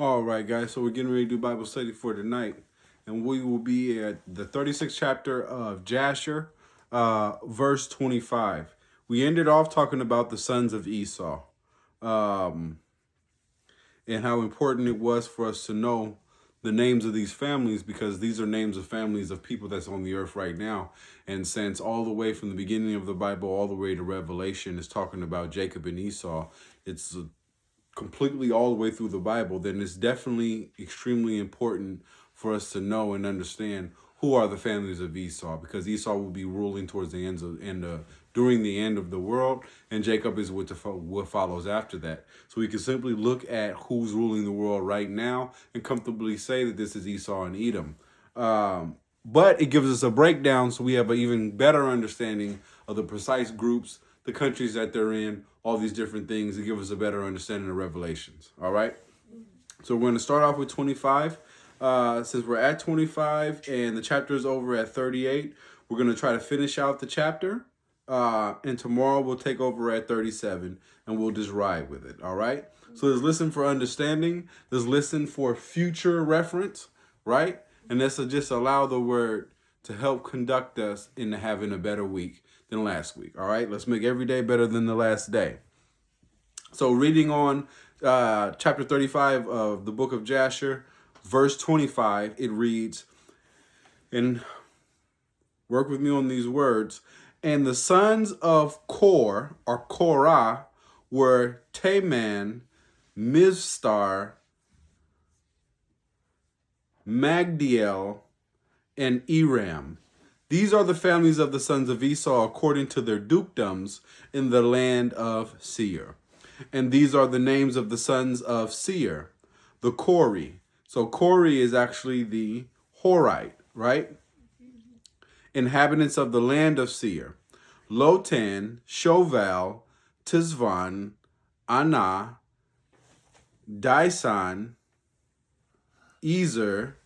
All right, guys. So we're getting ready to do Bible study for tonight, and we will be at the 36th chapter of Jasher, verse 25. We ended off talking about the sons of Esau, um, and how important it was for us to know the names of these families, because these are names of families of people that's on the earth right now. And since all the way from the beginning of the Bible all the way to Revelation is talking about Jacob and Esau, it's completely all the way through the Bible, then it's definitely extremely important for us to know and understand who are the families of Esau, because Esau will be ruling towards the during the end of the world, and Jacob is what follows after that. So we can simply look at who's ruling the world right now and comfortably say that this is Esau and Edom. But it gives us a breakdown, so we have an even better understanding of the precise groups, the countries that they're in, all these different things, to give us a better understanding of Revelations. All right? So we're going to start off with 25. Since we're at 25 and the chapter is over at 38, we're going to try to finish out the chapter. And tomorrow we'll take over at 37 and we'll just ride with it. All right? So let's listen for understanding. Let's listen for future reference, right? And let's just allow the word to help conduct us into having a better week than last week. All right? Let's make every day better than the last day. So reading on chapter 35 of the book of Jasher, verse 25, it reads, and work with me on these words, and the sons of Kor, or Korah, were Teman, Mizstar, Magdiel, and Eram. These are the families of the sons of Esau according to their dukedoms in the land of Seir. And these are the names of the sons of Seir, the Kori. So Kori is actually the Horite, right? Inhabitants of the land of Seir: Lotan, Shoval, Tizvan, Anah, Dyson, Ezer,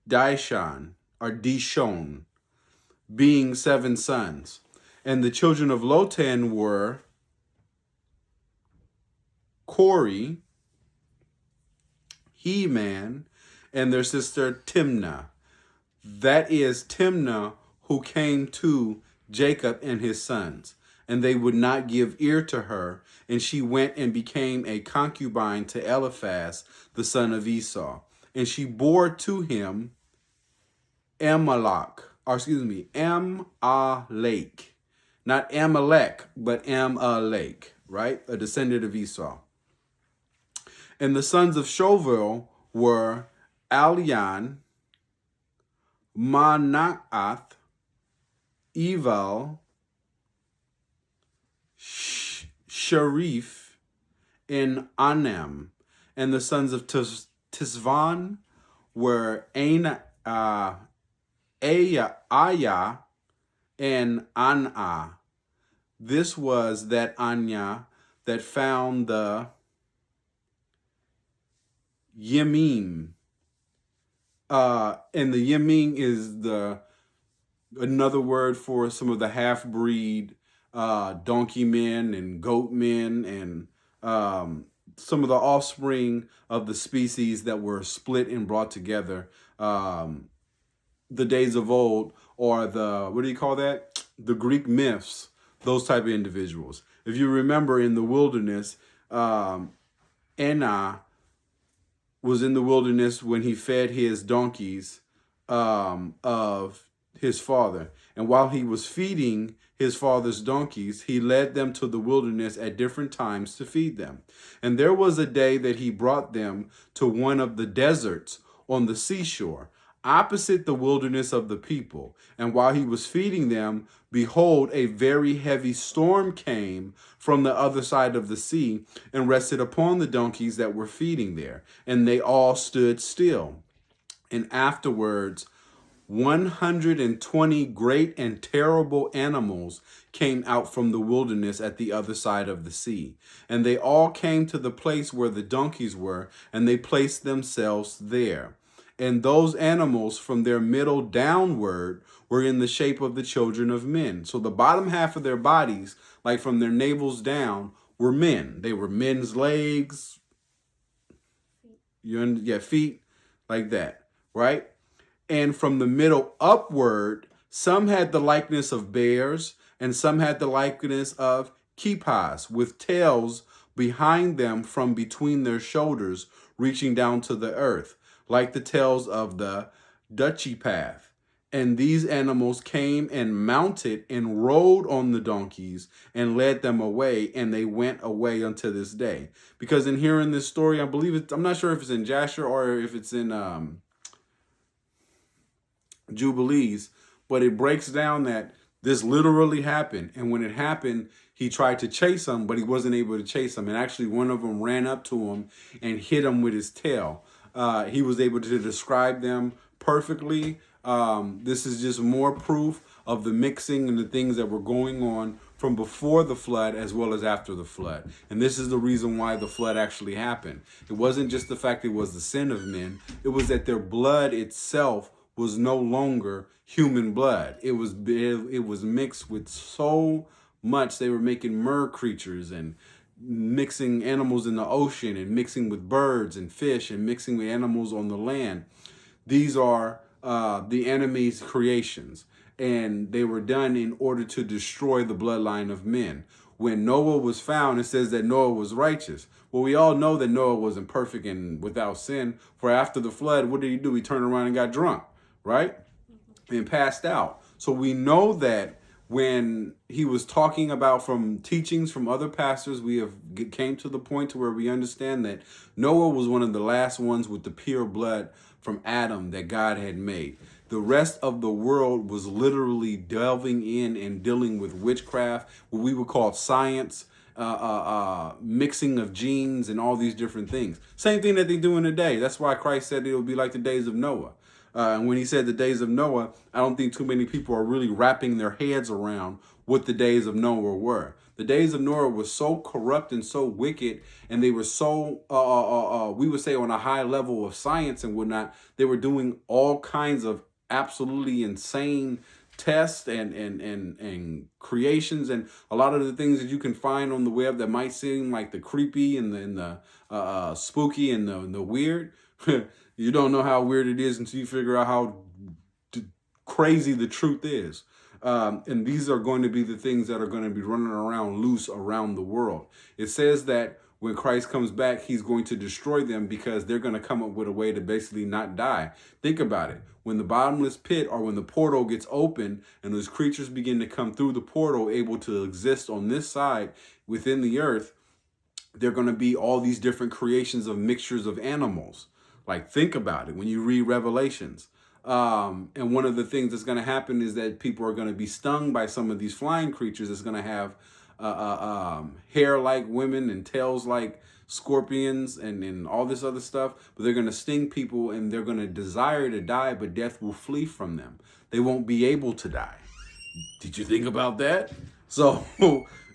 Dishon, or Dishon, being 7 sons. And the children of Lotan were Kori, Heman, and their sister Timnah. That is Timnah, who came to Jacob and his sons, and they would not give ear to her, and she went and became a concubine to Eliphaz, the son of Esau. And she bore to him Amalek, not Amalek, but Amalek, right? A descendant of Esau. And the sons of Shovel were Alian, Manaath, Eval, Sharif, and Anam. And the sons of Tisvan were Aya, and Anah. This was that Anya that found the Yemim. And the Yemim is another word for some of the half-breed donkey men and goat men, and some of the offspring of the species that were split and brought together the days of old, or the Greek myths, those type of individuals. If you remember, in the wilderness, Anah was in the wilderness when he fed his donkeys of his father. And while he was feeding his father's donkeys, he led them to the wilderness at different times to feed them. And there was a day that he brought them to one of the deserts on the seashore, opposite the wilderness of the people. And while he was feeding them, behold, a very heavy storm came from the other side of the sea and rested upon the donkeys that were feeding there. And they all stood still. And afterwards, 120 great and terrible animals came out from the wilderness at the other side of the sea. And they all came to the place where the donkeys were, and they placed themselves there. And those animals from their middle downward were in the shape of the children of men. So the bottom half of their bodies, like from their navels down, were men. They were men's legs, Yeah, feet like that, right? And from the middle upward, some had the likeness of bears, and some had the likeness of keepas, with tails behind them from between their shoulders, reaching down to the earth, like the tails of the duchy path. And these animals came and mounted and rode on the donkeys and led them away, and they went away unto this day. Because in hearing this story, I believe I'm not sure if it's in Jasher or if it's in Jubilees, but it breaks down that this literally happened. And when it happened, he tried to chase them, but he wasn't able to chase them. And actually, one of them ran up to him and hit him with his tail. He was able to describe them perfectly. This is just more proof of the mixing and the things that were going on from before the flood as well as after the flood. And this is the reason why the flood actually happened. It wasn't just the fact it was the sin of men. It was that their blood itself was no longer human blood. It was mixed with so much. They were making mer creatures and mixing animals in the ocean and mixing with birds and fish and mixing with animals on the land. These are the enemy's creations, and they were done in order to destroy the bloodline of men. When Noah was found, it says that Noah was righteous. Well, we all know that Noah wasn't perfect and without sin, for after the flood, what did he do? He turned around and got drunk, right? And passed out. So we know that when he was talking about from teachings from other pastors, we have came to the point to where we understand that Noah was one of the last ones with the pure blood from Adam that God had made. The rest of the world was literally delving in and dealing with witchcraft, what we would call science, mixing of genes and all these different things. Same thing that they do in today. That's why Christ said it would be like the days of Noah. And when he said the days of Noah, I don't think too many people are really wrapping their heads around what the days of Noah were. The days of Noah were so corrupt and so wicked, and they were so, we would say, on a high level of science and whatnot. They were doing all kinds of absolutely insane tests and creations, and a lot of the things that you can find on the web that might seem like the creepy and the spooky and the weird. You don't know how weird it is until you figure out how crazy the truth is. And these are going to be the things that are going to be running around loose around the world. It says that when Christ comes back, he's going to destroy them because they're going to come up with a way to basically not die. Think about it. When the bottomless pit or when the portal gets open and those creatures begin to come through the portal, able to exist on this side within the earth, they're going to be all these different creations of mixtures of animals. Like, think about it when you read Revelations. And one of the things that's going to happen is that people are going to be stung by some of these flying creatures that's going to have hair like women and tails like scorpions and all this other stuff. But they're going to sting people and they're going to desire to die, but death will flee from them. They won't be able to die. Did you think about that? So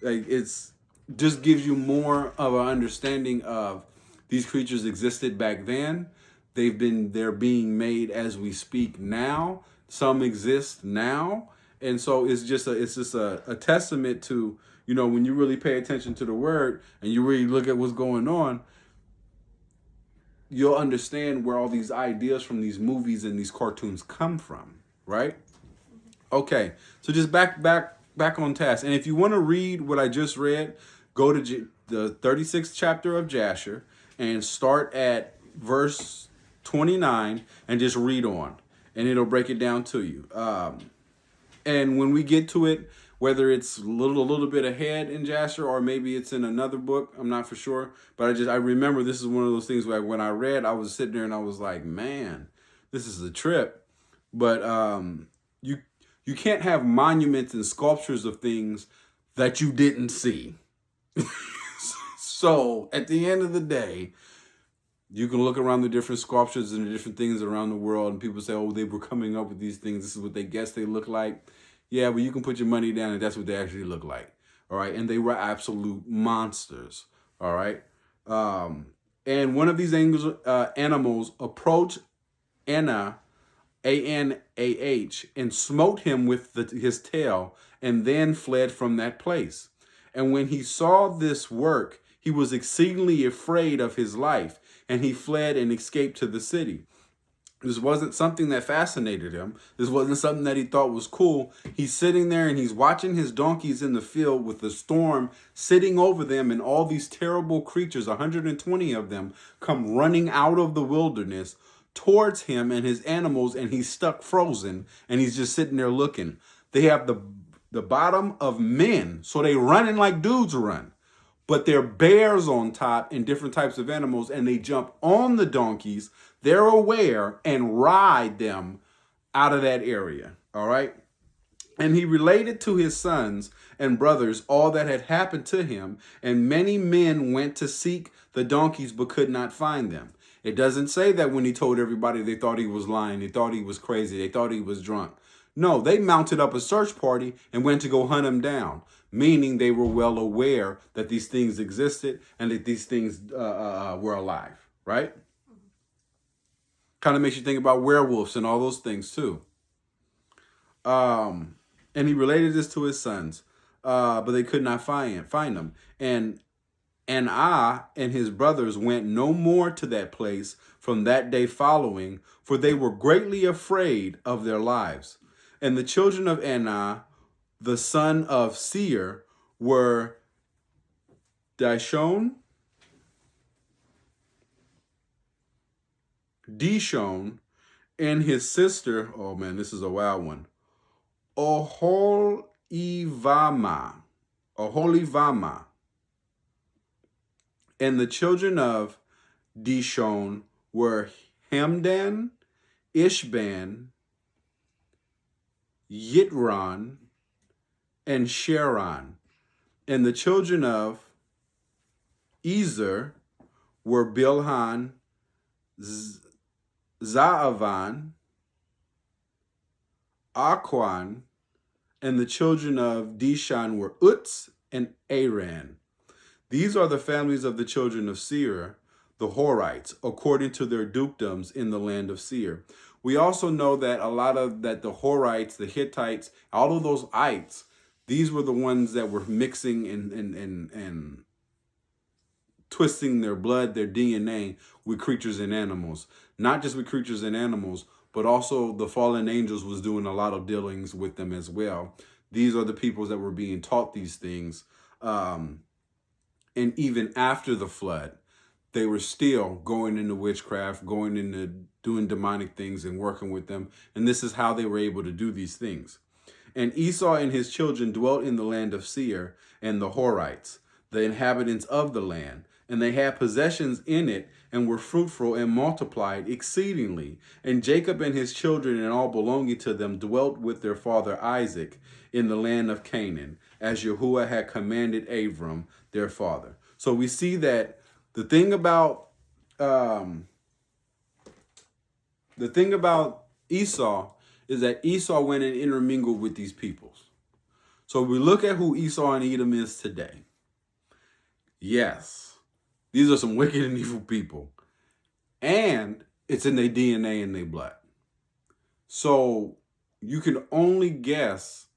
like, it's just gives you more of an understanding of these creatures existed back then. They're being made as we speak now. Some exist now. And so it's just a testament to, you know, when you really pay attention to the word and you really look at what's going on, you'll understand where all these ideas from these movies and these cartoons come from, right? Okay, so just back on task. And if you want to read what I just read, go to the 36th chapter of Jasher and start at verse 29 and just read on, and it'll break it down to you. And when we get to it, whether it's a little bit ahead in Jasher or maybe it's in another book, I'm not for sure. But I remember this is one of those things where when I read, I was sitting there and I was like, man, this is a trip. But you can't have monuments and sculptures of things that you didn't see. So at the end of the day, you can look around the different sculptures and the different things around the world, and people say, oh, they were coming up with these things. This is what they guess they look like. Yeah, but you can put your money down and that's what they actually look like. All right. And they were absolute monsters. All right. And one of these animals approached Anah, Anah, and smote him with his tail and then fled from that place. And when he saw this work, He was exceedingly afraid of his life, and he fled and escaped to the city. This wasn't something that fascinated him. This wasn't something that he thought was cool. He's sitting there and he's watching his donkeys in the field with the storm sitting over them, and all these terrible creatures, 120 of them, come running out of the wilderness towards him and his animals, and he's stuck frozen, and he's just sitting there looking. They have the bottom of men, so they running like dudes run. But they're bears on top and different types of animals, and they jump on the donkeys. They're aware and ride them out of that area. All right. And he related to his sons and brothers all that had happened to him. And many men went to seek the donkeys, but could not find them. It doesn't say that when he told everybody, they thought he was lying. They thought he was crazy. They thought he was drunk. No, they mounted up a search party and went to go hunt him down, meaning they were well aware that these things existed and that these things were alive, right? Kind of makes you think about werewolves and all those things too. And he related this to his sons, but they could not find them. And I and his brothers went no more to that place from that day following, for they were greatly afraid of their lives. And the children of Anah, the son of Seir, were Dishon, and his sister, oh man, this is a wild one, Oholivama. And the children of Dishon were Hamdan, Ishban, Yitran, and Sharon. And the children of Ezer were Bilhan, Zaavan, Aquan, and the children of Dishan were Utz and Aran. These are the families of the children of Seir, the Horites, according to their dukedoms in the land of Seir. We also know that the Horites, the Hittites, all of those ites, these were the ones that were mixing and twisting their blood, their DNA, with creatures and animals. Not just with creatures and animals, but also the fallen angels was doing a lot of dealings with them as well. These are the peoples that were being taught these things. And even after the flood, they were still going into witchcraft, going into doing demonic things and working with them. And this is how they were able to do these things. And Esau and his children dwelt in the land of Seir and the Horites, the inhabitants of the land. And they had possessions in it and were fruitful and multiplied exceedingly. And Jacob and his children and all belonging to them dwelt with their father Isaac in the land of Canaan, as Yahuwah had commanded Abram, their father. So we see that the thing about Esau is that Esau went and intermingled with these peoples. So we look at who Esau and Edom is today. Yes, these are some wicked and evil people. And it's in their DNA and their blood. So you can only guess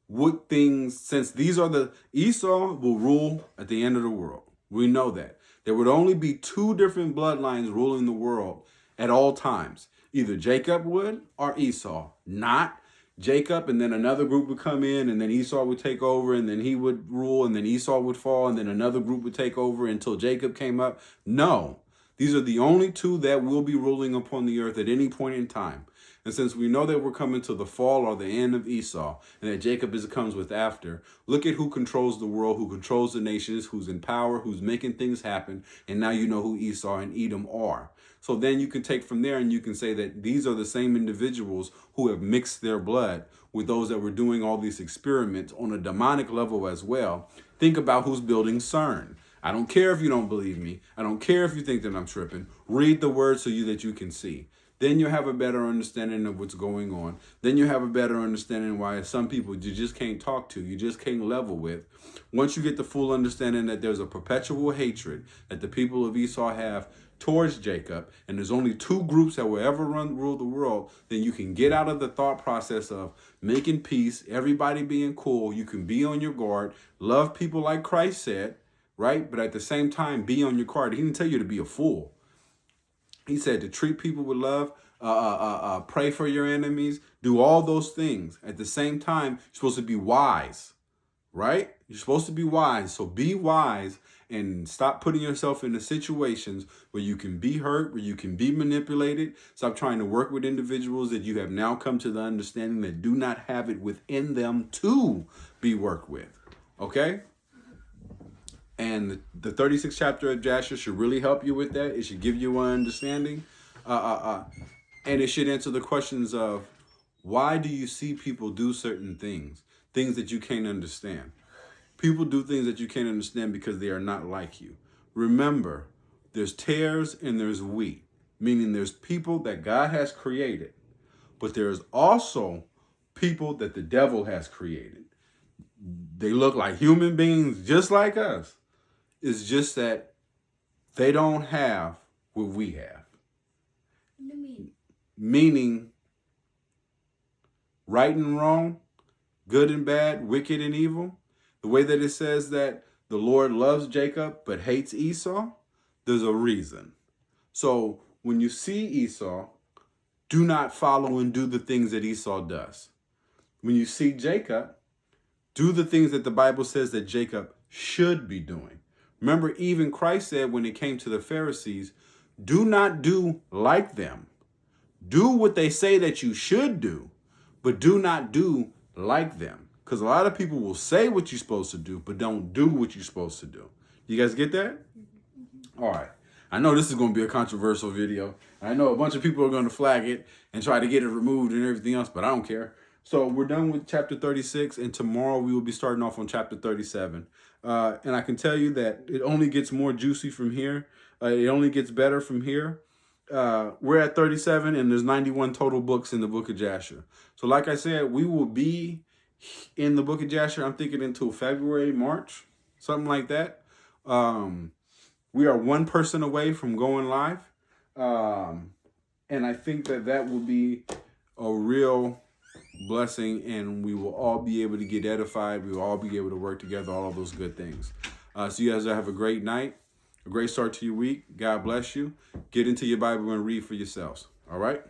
what things, since these are Esau will rule at the end of the world. We know that. There would only be two different bloodlines ruling the world at all times. Either Jacob would or Esau. Not Jacob and then another group would come in and then Esau would take over and then he would rule and then Esau would fall and then another group would take over until Jacob came up. No, these are the only two that will be ruling upon the earth at any point in time. And since we know that we're coming to the fall or the end of Esau and that Jacob comes with after, look at who controls the world, who controls the nations, who's in power, who's making things happen. And now you know who Esau and Edom are. So then you can take from there and you can say that these are the same individuals who have mixed their blood with those that were doing all these experiments on a demonic level as well. Think about who's building CERN. I don't care if you don't believe me. I don't care if you think that I'm tripping. Read the word that you can see. Then you have a better understanding of what's going on. Then you have a better understanding why some people you just can't talk to, you just can't level with. Once you get the full understanding that there's a perpetual hatred that the people of Esau have towards Jacob, and there's only two groups that will ever rule the world, then you can get out of the thought process of making peace, everybody being cool. You can be on your guard, love people like Christ said, right? But at the same time, be on your guard. He didn't tell you to be a fool. He said to treat people with love, pray for your enemies, do all those things. At the same time, you're supposed to be wise, right? You're supposed to be wise. So be wise and stop putting yourself into situations where you can be hurt, where you can be manipulated. Stop trying to work with individuals that you have now come to the understanding that do not have it within them to be worked with. Okay? And the 36th chapter of Jasher should really help you with that. It should give you an understanding. And it should answer the questions of, why do you see people do certain things? Things that you can't understand. People do things that you can't understand because they are not like you. Remember, there's tares and there's wheat, meaning there's people that God has created, but there's also people that the devil has created. They look like human beings just like us. It's just that they don't have what we have. What do you mean? Meaning, right and wrong, good and bad, wicked and evil. The way that it says that the Lord loves Jacob but hates Esau, there's a reason. So when you see Esau, do not follow and do the things that Esau does. When you see Jacob, do the things that the Bible says that Jacob should be doing. Remember, even Christ said when it came to the Pharisees, do not do like them. Do what they say that you should do, but do not do like them. Because a lot of people will say what you're supposed to do, but don't do what you're supposed to do. You guys get that? All right. I know this is going to be a controversial video. I know a bunch of people are going to flag it and try to get it removed and everything else, but I don't care. So we're done with chapter 36, and tomorrow we will be starting off on chapter 37. And I can tell you that it only gets more juicy from here. It only gets better from here. We're at 37, and there's 91 total books in the book of Jasher. So like I said, we will be in the book of Jasher, I'm thinking until February, March, something like that. We are one person away from going live. And I think that that will be a real blessing, and we will all be able to get edified. We will all be able to work together, all of those good things. So you guys have a great night, a great start to your week. God bless you. Get into your Bible and read for yourselves. All right?